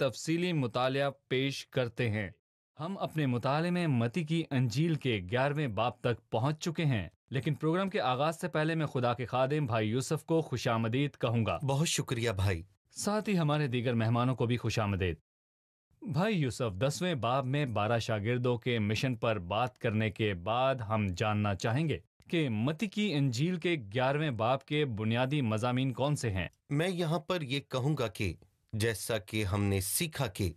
تفصیلی مطالعہ پیش کرتے ہیں۔ ہم اپنے مطالعے میں متی کی انجیل کے 11ویں باب تک پہنچ چکے ہیں، لیکن پروگرام کے آغاز سے پہلے میں خدا کے خادم بھائی یوسف کو خوش آمدید کہوں گا۔ بہت شکریہ بھائی۔ ساتھ ہی ہمارے دیگر مہمانوں کو بھی خوش آمدید۔ بھائی یوسف، 10ویں باب میں 12 شاگردوں کے مشن پر بات کرنے کے بعد ہم جاننا چاہیں گے کہ متی کی انجیل کے 11ویں باب کے بنیادی مضامین کون سے ہیں؟ میں یہاں پر یہ کہوں گا کہ جیسا کہ ہم نے سیکھا کہ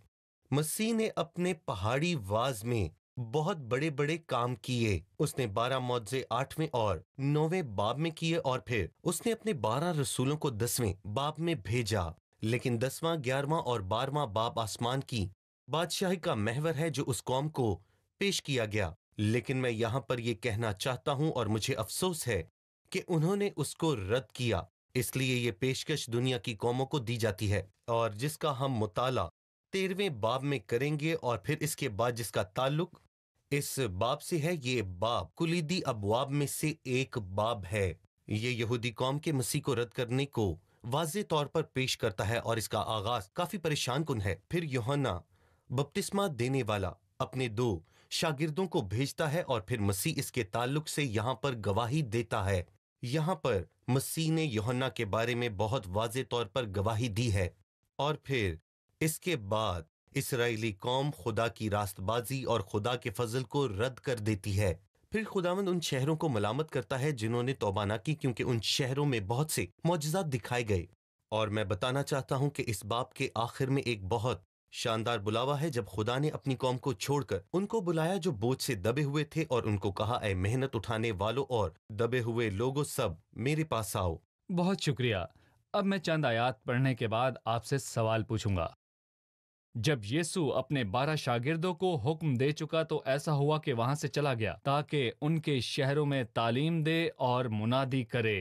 مسیح نے اپنے پہاڑی واز میں بہت بڑے بڑے کام کیے۔ اس نے 12 معجزے 8ویں اور 9ویں باب میں کیے، اور پھر اس نے اپنے 12 رسولوں کو 10ویں باب میں بھیجا۔ لیکن 10واں، 11واں اور 12واں باب آسمان کی بادشاہی کا محور ہے جو اس قوم کو پیش کیا گیا۔ لیکن میں یہاں پر یہ کہنا چاہتا ہوں، اور مجھے افسوس ہے کہ انہوں نے اس کو رد کیا، اس لیے یہ پیشکش دنیا کی قوموں کو دی جاتی ہے، اور جس کا ہم مطالعہ 13ویں باب میں کریں گے، اور پھر اس کے بعد جس کا تعلق اس باب سے ہے۔ یہ باب کلیدی ابواب میں سے ایک باب ہے۔ یہ یہودی قوم کے مسیح کو رد کرنے کو واضح طور پر پیش کرتا ہے، اور اس کا آغاز کافی پریشان کن ہے۔ پھر یوحنا بپتسمہ دینے والا اپنے 2 شاگردوں کو بھیجتا ہے، اور پھر مسیح اس کے تعلق سے یہاں پر گواہی دیتا ہے۔ یہاں پر مسیح نے یوحنا کے بارے میں بہت واضح طور پر گواہی دی ہے، اور پھر اس کے بعد اسرائیلی قوم خدا کی راست بازی اور خدا کے فضل کو رد کر دیتی ہے۔ پھر خداوند ان شہروں کو ملامت کرتا ہے جنہوں نے توبہ نہ کی، کیونکہ ان شہروں میں بہت سے معجزات دکھائے گئے۔ اور میں بتانا چاہتا ہوں کہ اس باب کے آخر میں ایک بہت شاندار بلاوا ہے، جب خدا نے اپنی قوم کو چھوڑ کر ان کو بلایا جو بوجھ سے دبے ہوئے تھے، اور ان کو کہا، اے محنت اٹھانے والوں اور دبے ہوئے لوگوں، سب میرے پاس آؤ۔ بہت شکریہ۔ اب میں چند آیات پڑھنے کے بعد آپ سے سوال پوچھوں گا۔ جب یسوع اپنے 12 شاگردوں کو حکم دے چکا تو ایسا ہوا کہ وہاں سے چلا گیا تاکہ ان کے شہروں میں تعلیم دے اور منادی کرے۔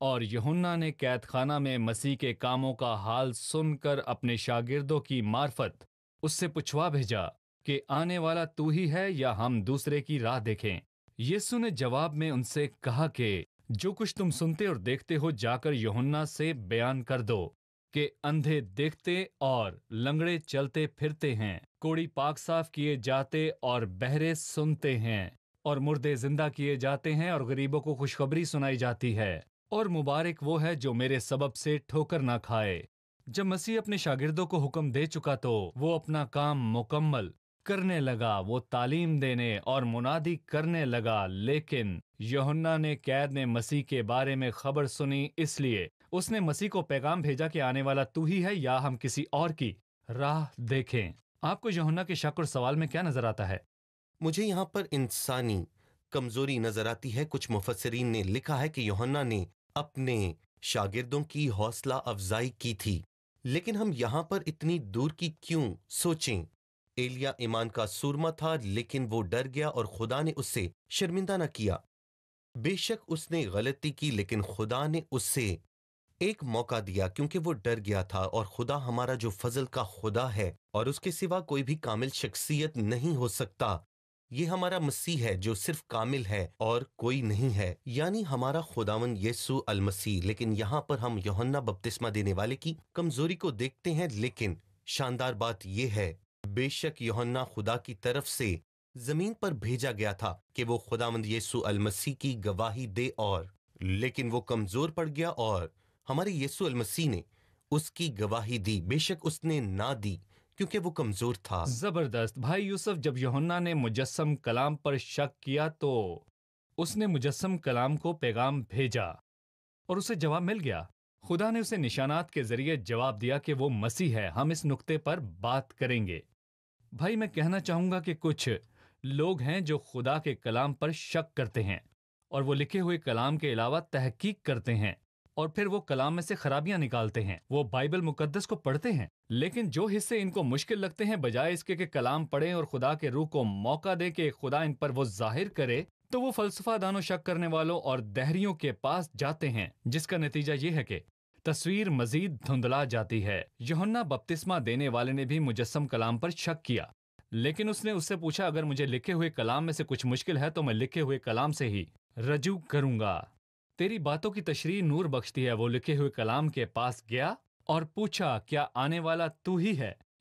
اور یوحنا نے قید خانہ میں مسیح کے کاموں کا حال سن کر اپنے شاگردوں کی معرفت اس سے پوچھوا بھیجا کہ آنے والا تو ہی ہے یا ہم دوسرے کی راہ دیکھیں۔ یسوع نے جواب میں ان سے کہا کہ جو کچھ تم سنتے اور دیکھتے ہو جا کر یوحنا سے بیان کر دو کہ اندھے دیکھتے اور لنگڑے چلتے پھرتے ہیں، کوڑی پاک صاف کیے جاتے اور بہرے سنتے ہیں، اور مردے زندہ کیے جاتے ہیں، اور غریبوں کو خوشخبری سنائی جاتی ہے، اور مبارک وہ ہے جو میرے سبب سے ٹھوکر نہ کھائے۔ جب مسیح اپنے شاگردوں کو حکم دے چکا تو وہ اپنا کام مکمل کرنے لگا، وہ تعلیم دینے اور منادی کرنے لگا۔ لیکن یوحنا نے قید میں مسیح کے بارے میں خبر سنی، اس لیے اس نے مسیح کو پیغام بھیجا کہ آنے والا تو ہی ہے یا ہم کسی اور کی راہ دیکھیں۔ آپ کو یوحنا کے شک اور سوال میں کیا نظر آتا ہے؟ مجھے یہاں پر انسانی کمزوری نظر آتی ہے۔ کچھ مفسرین نے لکھا ہے کہ یوحنا نے اپنے شاگردوں کی حوصلہ افزائی کی تھی، لیکن ہم یہاں پر اتنی دور کی کیوں سوچیں؟ ایلیا ایمان کا سورما تھا، لیکن وہ ڈر گیا اور خدا نے اس سے شرمندہ نہ کیا۔ بے شک اس نے غلطی کی، لیکن خدا نے اس سے ایک موقع دیا کیونکہ وہ ڈر گیا تھا۔ اور خدا ہمارا جو فضل کا خدا ہے، اور اس کے سوا کوئی بھی کامل شخصیت نہیں ہو سکتا۔ یہ ہمارا مسیح ہے جو صرف کامل ہے اور کوئی نہیں ہے، یعنی ہمارا خداوند یسوع المسیح۔ لیکن یہاں پر ہم یوحنا بپتسمہ دینے والے کی کمزوری کو دیکھتے ہیں، لیکن شاندار بات یہ ہے، بے شک یوحنا خدا کی طرف سے زمین پر بھیجا گیا تھا کہ وہ خداوند یسوع المسیح کی گواہی دے، اور لیکن وہ کمزور پڑ گیا اور ہمارے یسوع المسیح نے اس کی گواہی دی۔ بے شک اس نے نہ دی کیونکہ وہ کمزور تھا۔ زبردست بھائی یوسف، جب یوحنا نے مجسم کلام پر شک کیا تو اس نے مجسم کلام کو پیغام بھیجا اور اسے جواب مل گیا۔ خدا نے اسے نشانات کے ذریعے جواب دیا کہ وہ مسیح ہے۔ ہم اس نقطے پر بات کریں گے۔ بھائی میں کہنا چاہوں گا کہ کچھ لوگ ہیں جو خدا کے کلام پر شک کرتے ہیں اور وہ لکھے ہوئے کلام کے علاوہ تحقیق کرتے ہیں، اور پھر وہ کلام میں سے خرابیاں نکالتے ہیں۔ وہ بائبل مقدس کو پڑھتے ہیں، لیکن جو حصے ان کو مشکل لگتے ہیں، بجائے اس کے کہ کلام پڑھیں اور خدا کے روح کو موقع دے کہ خدا ان پر وہ ظاہر کرے، تو وہ فلسفہ دانوں، شک کرنے والوں اور دہریوں کے پاس جاتے ہیں، جس کا نتیجہ یہ ہے کہ تصویر مزید دھندلا جاتی ہے۔ یوحنا بپتسمہ دینے والے نے بھی مجسم کلام پر شک کیا، لیکن اس نے اس سے پوچھا، اگر مجھے لکھے ہوئے کلام میں سے کچھ مشکل ہے تو میں لکھے ہوئے کلام سے ہی رجوع کروں گا۔ تیری باتوں کی تشریح نور بخشتی ہے۔ وہ لکھے ہوئے کلام کے پاس گیا اور پوچھا، کیا آنے والا تو ہی ہے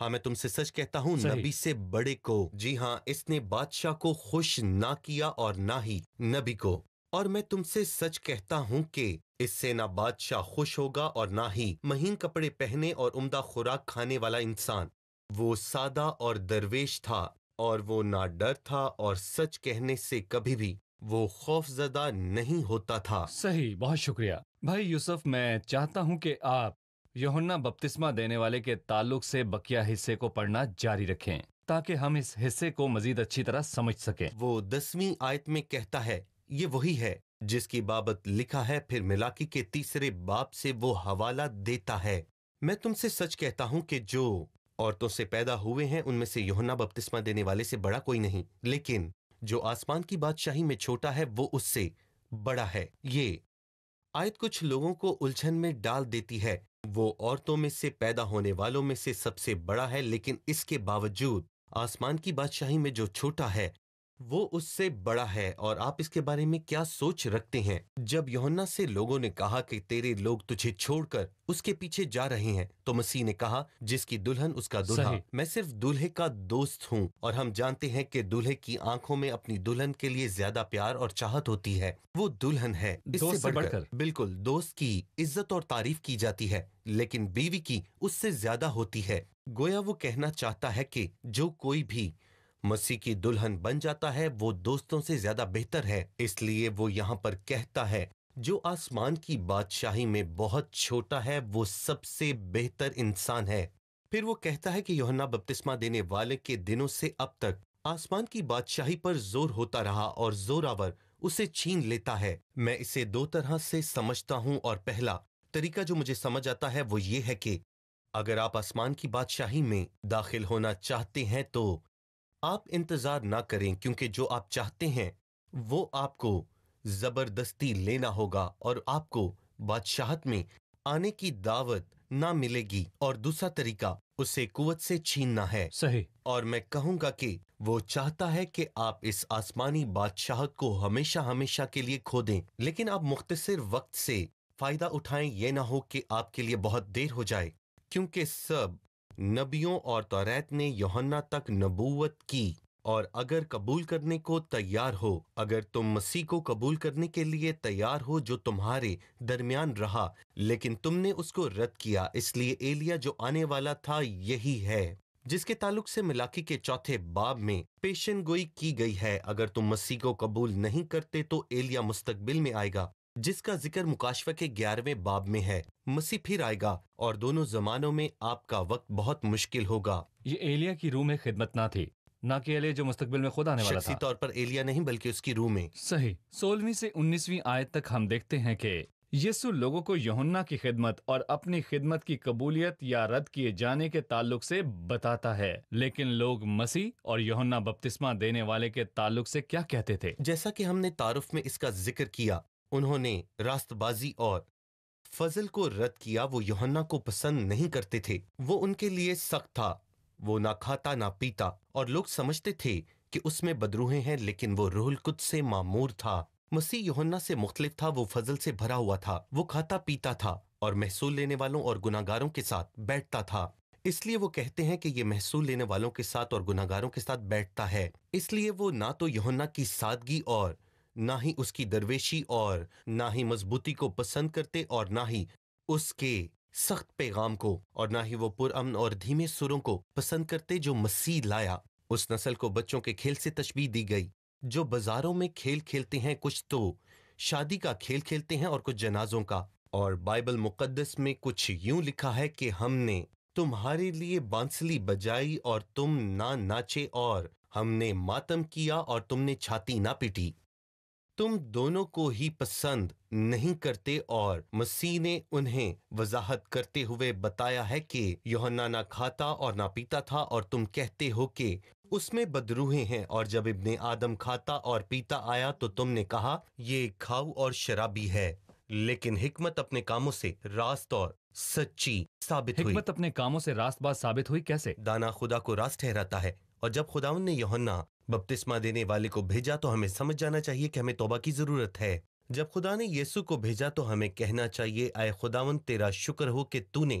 ہاں میں تم سے سچ کہتا ہوں صحیح۔ نبی سے بڑے کو، جی ہاں، اس نے بادشاہ کو خوش نہ کیا اور نہ ہی نبی کو۔ اور میں تم سے سچ کہتا ہوں کہ اس سے نہ بادشاہ خوش ہوگا اور نہ ہی مہین کپڑے پہنے اور عمدہ خوراک کھانے والا انسان۔ وہ سادہ اور درویش تھا، اور وہ نہ ڈر تھا اور سچ کہنے سے کبھی بھی وہ خوف زدہ نہیں ہوتا تھا۔ صحیح، بہت شکریہ بھائی یوسف۔ میں چاہتا ہوں کہ آپ یوحنا بپتسمہ دینے والے کے تعلق سے بقیہ حصے کو پڑھنا جاری رکھیں تاکہ ہم اس حصے کو مزید اچھی طرح سمجھ سکیں۔ وہ 10ویں آیت میں کہتا ہے، یہ وہی ہے جس کی بابت لکھا ہے، پھر ملاکی کے 3 باب سے وہ حوالہ دیتا ہے۔ میں تم سے سچ کہتا ہوں کہ جو عورتوں سے پیدا ہوئے ہیں ان میں سے یوحنا بپتسمہ دینے والے سے بڑا کوئی نہیں، لیکن جو آسمان کی بادشاہی میں چھوٹا ہے وہ اس سے بڑا ہے۔ یہ آیت کچھ لوگوں کو الجھن میں ڈال دیتی ہے۔ وہ عورتوں میں سے پیدا ہونے والوں میں سے سب سے بڑا ہے، لیکن اس کے باوجود آسمان کی بادشاہی میں جو چھوٹا ہے وہ اس سے بڑا ہے۔ اور آپ اس کے بارے میں کیا سوچ رکھتے ہیں؟ جب یوحنا سے لوگوں نے کہا کہ تیرے لوگ تجھے چھوڑ کر اس کے پیچھے جا رہے ہیں، تو مسیح نے کہا، جس کی دلہن اس کا دلہا، صحیح۔ میں صرف دولہے کا دوست ہوں، اور ہم جانتے ہیں کہ دولہے کی آنکھوں میں اپنی دلہن کے لیے زیادہ پیار اور چاہت ہوتی ہے۔ وہ دلہن ہے، اس دوست سے بڑھ کر بالکل دوست کی عزت اور تعریف کی جاتی ہے، لیکن بیوی کی اس سے زیادہ ہوتی ہے۔ گویا وہ کہنا چاہتا ہے کہ جو کوئی بھی مسیح کی دلہن بن جاتا ہے وہ دوستوں سے زیادہ بہتر ہے۔ اس لیے وہ یہاں پر کہتا ہے، جو آسمان کی بادشاہی میں بہت چھوٹا ہے وہ سب سے بہتر انسان ہے۔ پھر وہ کہتا ہے کہ یوحنا بپتسمہ دینے والے کے دنوں سے اب تک آسمان کی بادشاہی پر زور ہوتا رہا اور زوراور اسے چھین لیتا ہے۔ میں اسے 2 طرح سے سمجھتا ہوں، اور پہلا طریقہ جو مجھے سمجھ آتا ہے وہ یہ ہے کہ اگر آپ آسمان کی بادشاہی میں داخل ہونا چاہتے ہیں تو آپ انتظار نہ کریں، کیونکہ جو آپ چاہتے ہیں وہ آپ کو زبردستی لینا ہوگا اور آپ کو بادشاہت میں آنے کی دعوت نہ ملے گی۔ اور دوسرا طریقہ اسے قوت سے چھیننا ہے۔ صحیح۔ اور میں کہوں گا کہ وہ چاہتا ہے کہ آپ اس آسمانی بادشاہت کو ہمیشہ ہمیشہ کے لیے کھو دیں، لیکن آپ مختصر وقت سے فائدہ اٹھائیں، یہ نہ ہو کہ آپ کے لیے بہت دیر ہو جائے، کیونکہ سب نبیوں اور توریت نے یوحنا تک نبوت کی۔ اور اگر قبول کرنے کو تیار ہو، اگر تم مسیح کو قبول کرنے کے لیے تیار ہو جو تمہارے درمیان رہا لیکن تم نے اس کو رد کیا، اس لیے ایلیا جو آنے والا تھا یہی ہے جس کے تعلق سے ملاکی کے 4 باب میں پیشن گوئی کی گئی ہے۔ اگر تم مسیح کو قبول نہیں کرتے تو ایلیا مستقبل میں آئے گا، جس کا ذکر مکاشفہ کے 11ویں باب میں ہے۔ مسیح پھر آئے گا اور دونوں زمانوں میں آپ کا وقت بہت مشکل ہوگا۔ یہ ایلیا کی روح میں خدمت نہ تھی، نہ کہ ایلیا جو مستقبل میں خود آنے والا شخصی تھا۔ طور پر ایلیا نہیں بلکہ اس کی روح میں۔ صحیح۔ 16ویں سے 19ویں آیت تک ہم دیکھتے ہیں کہ یسوع لوگوں کو یوحنا کی خدمت اور اپنی خدمت کی قبولیت یا رد کیے جانے کے تعلق سے بتاتا ہے، لیکن لوگ مسیح اور یوحنا بپتسمہ دینے والے کے تعلق سے کیا کہتے تھے؟ جیسا کہ ہم نے تعارف میں اس کا ذکر کیا، انہوں نے راست بازی اور فضل کو رد کیا۔ وہ یوحنا کو پسند نہیں کرتے تھے، وہ ان کے لیے سخت تھا، وہ نہ کھاتا نہ پیتا، اور لوگ سمجھتے تھے کہ اس میں بدروہیں ہیں، لیکن وہ روح القدس سے معمور تھا۔ مسیح یوحنا سے مختلف تھا، وہ فضل سے بھرا ہوا تھا، وہ کھاتا پیتا تھا اور محصول لینے والوں اور گناہگاروں کے ساتھ بیٹھتا تھا۔ اس لیے وہ کہتے ہیں کہ یہ محصول لینے والوں کے ساتھ اور گناہگاروں کے ساتھ بیٹھتا ہے۔ اس لیے وہ نہ تو یوحنا کی سادگی اور نہ ہی اس کی درویشی اور نہ ہی مضبوطی کو پسند کرتے، اور نہ ہی اس کے سخت پیغام کو، اور نہ ہی وہ پرامن اور دھیمے سروں کو پسند کرتے جو مسیح لایا۔ اس نسل کو بچوں کے کھیل سے تشبیہ دی گئی جو بازاروں میں کھیل کھیلتے ہیں، کچھ تو شادی کا کھیل کھیلتے ہیں اور کچھ جنازوں کا۔ اور بائبل مقدس میں کچھ یوں لکھا ہے کہ ہم نے تمہارے لیے بانسلی بجائی اور تم نہ ناچے، اور ہم نے ماتم کیا اور تم نے چھاتی نہ پیٹی۔ تم دونوں کو ہی پسند نہیں کرتے۔ اور مسیح نے انہیں وضاحت کرتے ہوئے بتایا ہے کہ یوحنا نہ کھاتا اور نہ پیتا تھا، اور تم کہتے ہو کہ اس میں بدروہیں ہیں، اور جب ابن آدم کھاتا اور پیتا آیا تو تم نے کہا یہ کھاؤ اور شرابی ہے، لیکن حکمت اپنے کاموں سے راست اور سچی ثابت ہوئی۔ حکمت اپنے کاموں سے راست باز ثابت ہوئی کیسے؟ دانا خدا کو راست ٹھہراتا ہے، اور جب خداوند نے یوحنا بپتسمہ دینے والے کو بھیجا تو ہمیں سمجھ جانا چاہیے کہ ہمیں توبہ کی ضرورت ہے۔ جب خدا نے یسوع کو بھیجا تو ہمیں کہنا چاہیے، اے خداوند تیرا شکر ہو کہ تو نے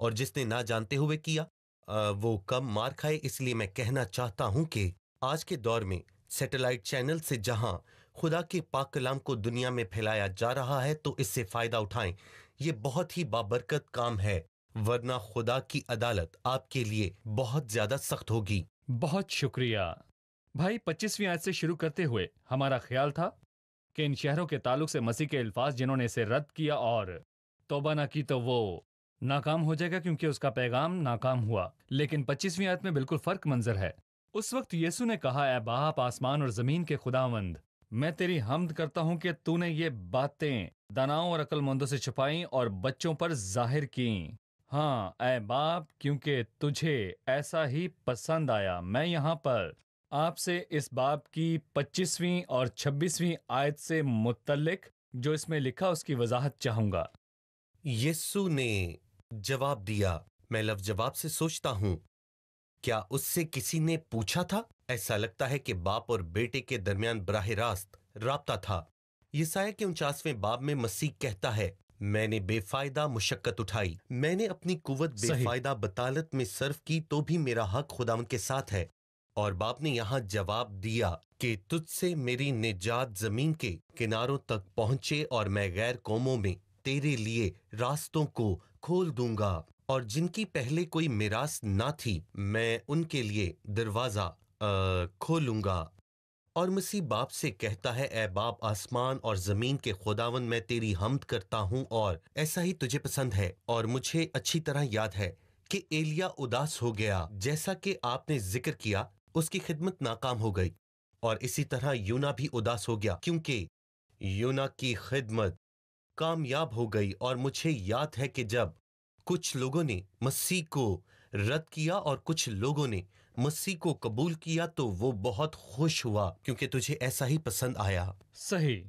اور جس نے نہ جانتے ہوئے کیا وہ کم مار کھائے۔ اس لیے میں کہنا چاہتا ہوں کہ آج کے دور میں سیٹلائٹ چینل سے جہاں خدا کے پاک کلام کو دنیا میں پھیلایا جا رہا ہے تو اس سے فائدہ اٹھائیں۔ یہ بہت ہی بابرکت کام ہے، ورنہ خدا کی عدالت آپ کے لیے بہت زیادہ سخت ہوگی۔ بہت شکریہ بھائی۔ 25ویں آیت سے شروع کرتے ہوئے ہمارا خیال تھا کہ ان شہروں کے تعلق سے مسیح کے الفاظ جنہوں نے اسے رد کیا اور توبہ نہ کی تو وہ ناکام ہو جائے گا کیونکہ اس کا پیغام ناکام ہوا۔ لیکن 25ویں آیت میں بالکل فرق منظر ہے۔ اس وقت یسوع نے کہا، اے باپ آسمان اور زمین کے خداوند، میں تیری حمد کرتا ہوں کہ تو نے یہ باتیں داناؤں اور عقل مندوں سے چھپائیں اور بچوں پر ظاہر کیں۔ ہاں اے باپ، کیونکہ تجھے ایسا ہی پسند آیا۔ میں یہاں پر آپ سے اس باب کی 25ویں اور 26ویں آیت سے متعلق جو اس میں لکھا اس کی وضاحت چاہوں گا۔ یسوع نے جواب دیا، میں لفظ جواب سے سوچتا ہوں، کیا اس سے کسی نے پوچھا تھا؟ ایسا لگتا ہے کہ باپ اور بیٹے کے درمیان براہ راست رابطہ تھا۔ یسایہ کے 49ویں باب میں مسیح کہتا ہے، میں نے بے فائدہ مشقت اٹھائی، میں نے اپنی قوت بے صحیح۔ فائدہ بطالت میں صرف کی تو بھی میرا حق خداوند کے ساتھ ہے۔ اور باپ نے یہاں جواب دیا کہ تجھ سے میری نجات زمین کے کناروں تک پہنچے اور میں غیر قوموں میں تیرے لیے راستوں کو کھول دوں گا، اور جن کی پہلے کوئی میراث نہ تھی میں ان کے لیے دروازہ کھولوں گا۔ اور مسیح باپ سے کہتا ہے، اے باپ آسمان اور زمین کے خداوند، میں تیری حمد کرتا ہوں اور ایسا ہی تجھے پسند ہے۔ اور مجھے اچھی طرح یاد ہے کہ ایلیا اداس ہو گیا، جیسا کہ آپ نے ذکر کیا، اس کی خدمت ناکام ہو گئی، اور اسی طرح یونا بھی اداس ہو گیا کیونکہ یونا کی خدمت کامیاب ہو گئی۔ اور مجھے یاد ہے کہ جب کچھ لوگوں نے مسیح کو رد کیا اور کچھ لوگوں نے مسیح کو قبول کیا تو وہ بہت خوش ہوا کیونکہ تجھے ایسا ہی پسند آیا۔ صحیح۔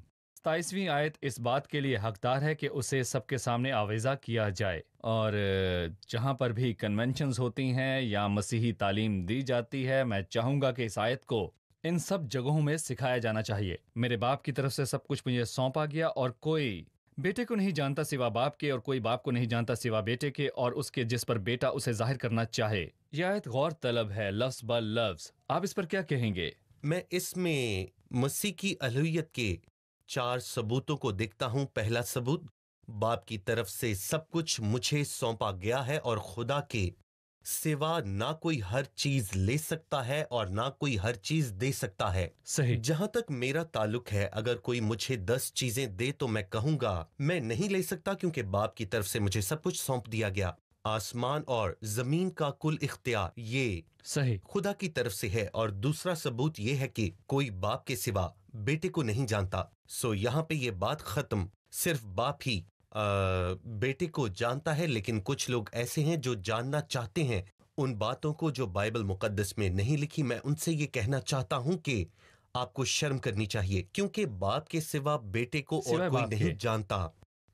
27ویں آیت اس بات کے لیے حقدار ہے کہ اسے سب کے سامنے آویزہ کیا جائے، اور جہاں پر بھی کنونشنز ہوتی ہیں یا مسیحی تعلیم دی جاتی ہے، میں چاہوں گا کہ اس آیت کو ان سب جگہوں میں سکھایا جانا چاہیے۔ میرے باپ کی طرف سے سب کچھ مجھے سونپا گیا، اور کوئی بیٹے کو نہیں جانتا سوا باپ کے، اور کوئی باپ کو نہیں جانتا سوا بیٹے کے اور اس کے جس پر بیٹا اسے ظاہر کرنا چاہے۔ یہ آیت غور طلب ہے لفظ بہ لفظ۔ آپ اس پر کیا کہیں گے؟ میں اس میں مسیح کی الوہیت کے 4 ثبوتوں کو دیکھتا ہوں۔ پہلا ثبوت، باپ کی طرف سے سب کچھ مجھے سونپا گیا ہے اور خدا کے سوا نہ کوئی ہر چیز لے سکتا ہے اور نہ کوئی ہر چیز دے سکتا ہے۔ صحیح۔ جہاں تک میرا تعلق ہے، اگر کوئی مجھے 10 چیزیں دے تو میں کہوں گا میں نہیں لے سکتا کیونکہ باپ کی طرف سے مجھے سب کچھ سونپ دیا گیا۔ آسمان اور زمین کا کل اختیار یہ صحیح۔ خدا کی طرف سے ہے۔ اور دوسرا ثبوت یہ ہے کہ کوئی باپ کے سوا بیٹے کو نہیں جانتا۔ سو یہاں پہ یہ بات ختم، صرف باپ ہی بیٹے کو جانتا ہے، لیکن کچھ لوگ ایسے ہیں جو جاننا چاہتے ہیں ان باتوں کو جو بائبل مقدس میں نہیں لکھی۔ میں ان سے یہ کہنا چاہتا ہوں کہ آپ کو شرم کرنی چاہیے کیونکہ باپ کے سوا بیٹے کو اور سوائے کوئی باپ نہیں کے۔ جانتا،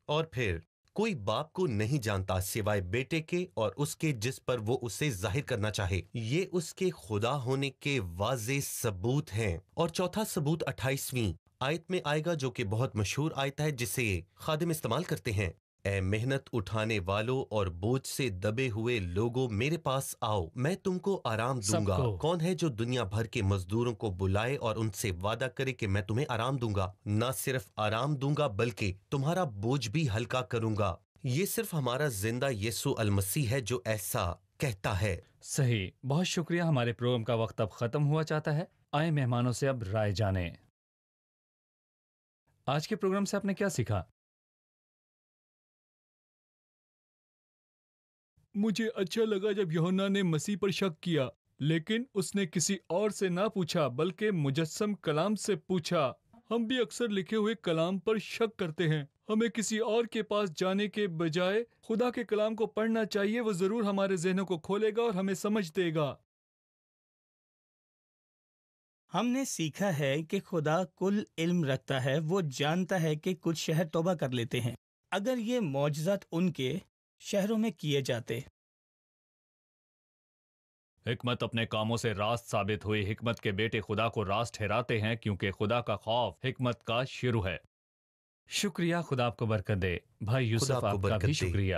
اور پھر کوئی باپ کو نہیں جانتا سوائے بیٹے کے اور اس کے جس پر وہ اسے ظاہر کرنا چاہے۔ یہ اس کے خدا ہونے کے واضح ثبوت ہیں۔ اور چوتھا ثبوت 28ویں آیت میں آئے گا جو کہ بہت مشہور آیت ہے جسے خادم استعمال کرتے ہیں، اے محنت اٹھانے والوں اور بوجھ سے دبے ہوئے لوگوں میرے پاس آؤ، میں تم کو آرام دوں سب گا۔ کو۔ کون ہے جو دنیا بھر کے مزدوروں کو بلائے اور ان سے وعدہ کرے کہ میں تمہیں آرام دوں گا؟ نہ صرف آرام دوں گا بلکہ تمہارا بوجھ بھی ہلکا کروں گا۔ یہ صرف ہمارا زندہ یسوع المسیح ہے جو ایسا کہتا ہے۔ صحیح۔ بہت شکریہ۔ ہمارے پروگرام کا وقت اب ختم ہوا چاہتا ہے۔ آئے مہمانوں سے اب رائے جانیں۔ آج کے پروگرام سے آپ نے کیا سیکھا؟ مجھے اچھا لگا جب یوحنا نے مسیح پر شک کیا، لیکن اس نے کسی اور سے نہ پوچھا بلکہ مجسم کلام سے پوچھا۔ ہم بھی اکثر لکھے ہوئے کلام پر شک کرتے ہیں۔ ہمیں کسی اور کے پاس جانے کے بجائے خدا کے کلام کو پڑھنا چاہیے۔ وہ ضرور ہمارے ذہنوں کو کھولے گا اور ہمیں سمجھ دے گا۔ ہم نے سیکھا ہے کہ خدا کل علم رکھتا ہے۔ وہ جانتا ہے کہ کچھ شہر توبہ کر لیتے ہیں۔ اگر یہ معجزات ان کے شہروں میں کیے جاتے۔ حکمت اپنے کاموں سے راست ثابت ہوئی۔ حکمت کے بیٹے خدا کو راست ٹھہراتے ہیں کیونکہ خدا کا خوف حکمت کا شروع ہے۔ شکریہ۔ خدا آپ کو برکت دے۔ بھائی خدا یوسف آپ کو آپ کا برکت بھی دے۔ شکریہ۔